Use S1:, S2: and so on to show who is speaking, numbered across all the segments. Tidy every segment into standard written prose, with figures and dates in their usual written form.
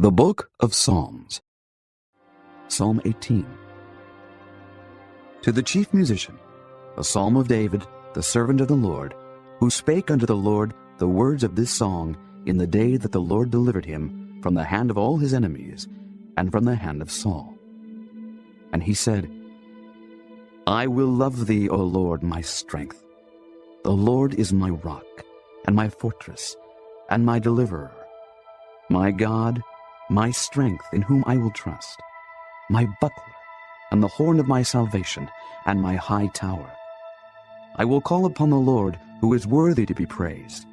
S1: The Book of Psalms. Psalm 18. To the chief musician, a psalm of David, the servant of the Lord, who spake unto the Lord the words of this song in the day that the Lord delivered him from the hand of all his enemies, and from the hand of Saul. And he said, I will love thee, O Lord, my strength. The Lord is my rock, and my fortress, and my deliverer, my God, my strength, in whom I will trust, my buckler, and the horn of my salvation, and my high tower. I will call upon the Lord, who is worthy to be praised.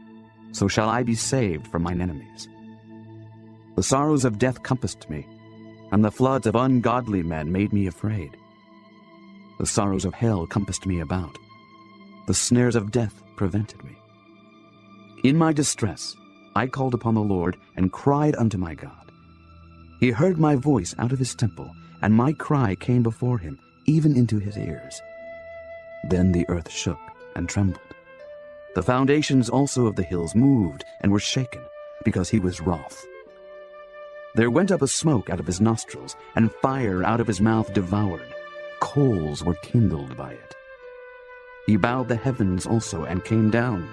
S1: So shall I be saved from mine enemies. The sorrows of death compassed me, and the floods of ungodly men made me afraid. The sorrows of hell compassed me about. The snares of death prevented me. In my distress I called upon the Lord, and cried unto my God. He heard my voice out of his temple, and my cry came before him, even into his ears. Then the earth shook and trembled. The foundations also of the hills moved and were shaken, because he was wroth. There went up a smoke out of his nostrils, and fire out of his mouth devoured. Coals were kindled by it. He bowed the heavens also, and came down,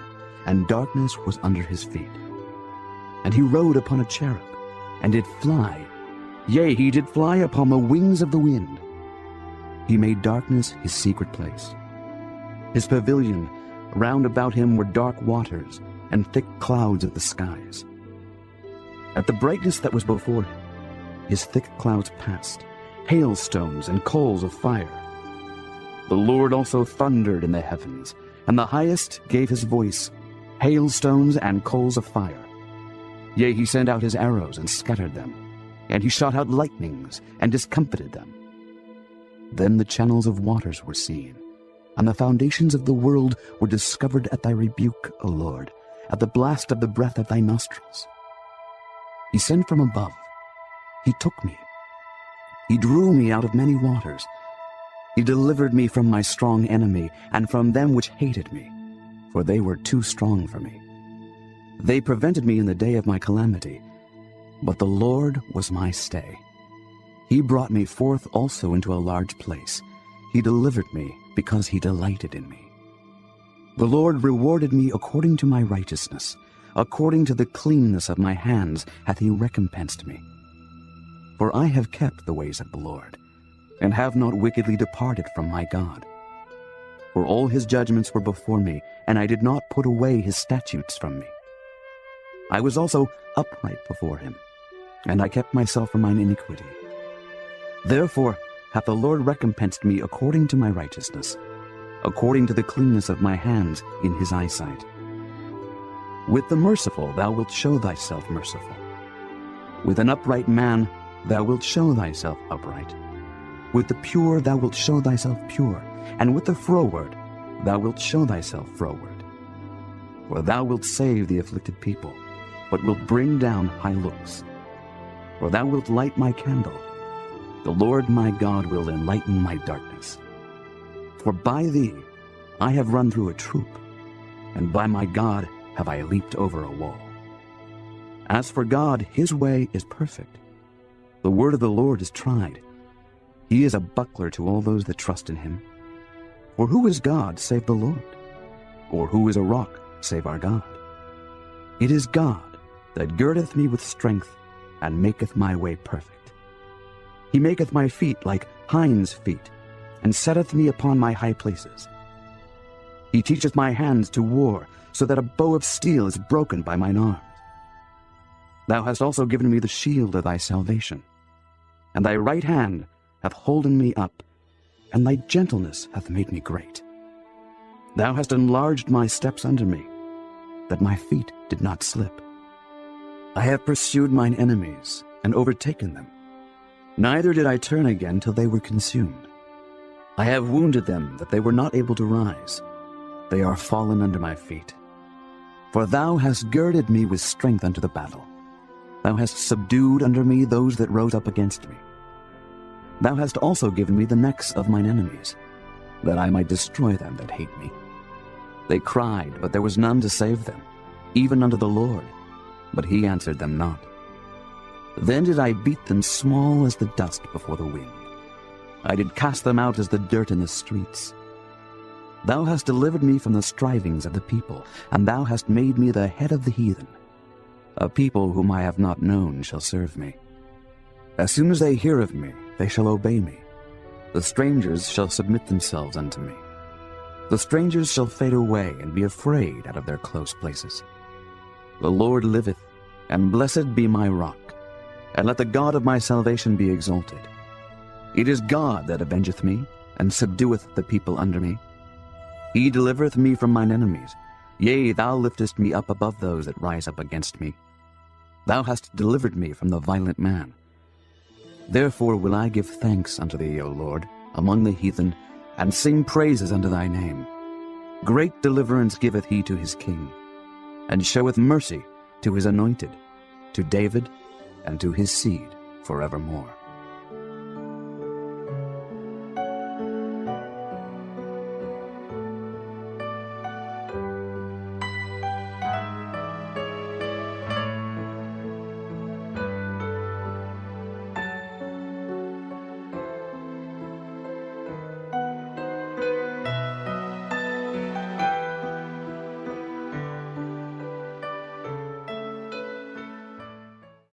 S1: and darkness was under his feet. And he rode upon a cherub, and did fly. Yea, he did fly upon the wings of the wind. He made darkness his secret place. His pavilion round about him were dark waters, and thick clouds of the skies. At the brightness that was before him, his thick clouds passed, hailstones and coals of fire. The Lord also thundered in the heavens, and the highest gave his voice, hailstones and coals of fire. Yea, he sent out his arrows and scattered them, and he shot out lightnings and discomfited them. Then the channels of waters were seen, and the foundations of the world were discovered at thy rebuke, O Lord, at the blast of the breath of thy nostrils. He sent from above. He took me. He drew me out of many waters. He delivered me from my strong enemy, and from them which hated me, for they were too strong for me. They prevented me in the day of my calamity, but the Lord was my stay. He brought me forth also into a large place. He delivered me, because he delighted in me. The Lord rewarded me according to my righteousness. According to the cleanness of my hands hath he recompensed me. For I have kept the ways of the Lord, and have not wickedly departed from my God. For all his judgments were before me, and I did not put away his statutes from me. I was also upright before him, and I kept myself from mine iniquity. Therefore hath the Lord recompensed me according to my righteousness, according to the cleanness of my hands in his eyesight. With the merciful thou wilt show thyself merciful. With an upright man thou wilt show thyself upright. With the pure thou wilt show thyself pure, and with the froward thou wilt show thyself froward. For thou wilt save the afflicted people, but wilt bring down high looks. For thou wilt light my candle. The Lord my God will enlighten my darkness. For by thee I have run through a troop, and by my God have I leaped over a wall. As for God, his way is perfect. The word of the Lord is tried. He is a buckler to all those that trust in him. For who is God save the Lord? Or who is a rock save our God? It is God that girdeth me with strength, and maketh my way perfect. He maketh my feet like hinds' feet, and setteth me upon my high places. He teacheth my hands to war, so that a bow of steel is broken by mine arms. Thou hast also given me the shield of thy salvation, and thy right hand hath holden me up, and thy gentleness hath made me great. Thou hast enlarged my steps under me, that my feet did not slip. I have pursued mine enemies, and overtaken them. Neither did I turn again till they were consumed. I have wounded them, that they were not able to rise. They are fallen under my feet. For thou hast girded me with strength unto the battle. Thou hast subdued under me those that rose up against me. Thou hast also given me the necks of mine enemies, that I might destroy them that hate me. They cried, but there was none to save them, even unto the Lord, but he answered them not. Then did I beat them small as the dust before the wind. I did cast them out as the dirt in the streets. Thou hast delivered me from the strivings of the people, and thou hast made me the head of the heathen. A people whom I have not known shall serve me. As soon as they hear of me, they shall obey me. The strangers shall submit themselves unto me. The strangers shall fade away and be afraid out of their close places. The Lord liveth, and blessed be my rock, and let the God of my salvation be exalted. It is God that avengeth me, and subdueth the people under me. He delivereth me from mine enemies. Yea, thou liftest me up above those that rise up against me. Thou hast delivered me from the violent man. Therefore will I give thanks unto thee, O Lord, among the heathen, and sing praises unto thy name. Great deliverance giveth he to his king, and showeth mercy to his anointed, to David, and to his seed forevermore.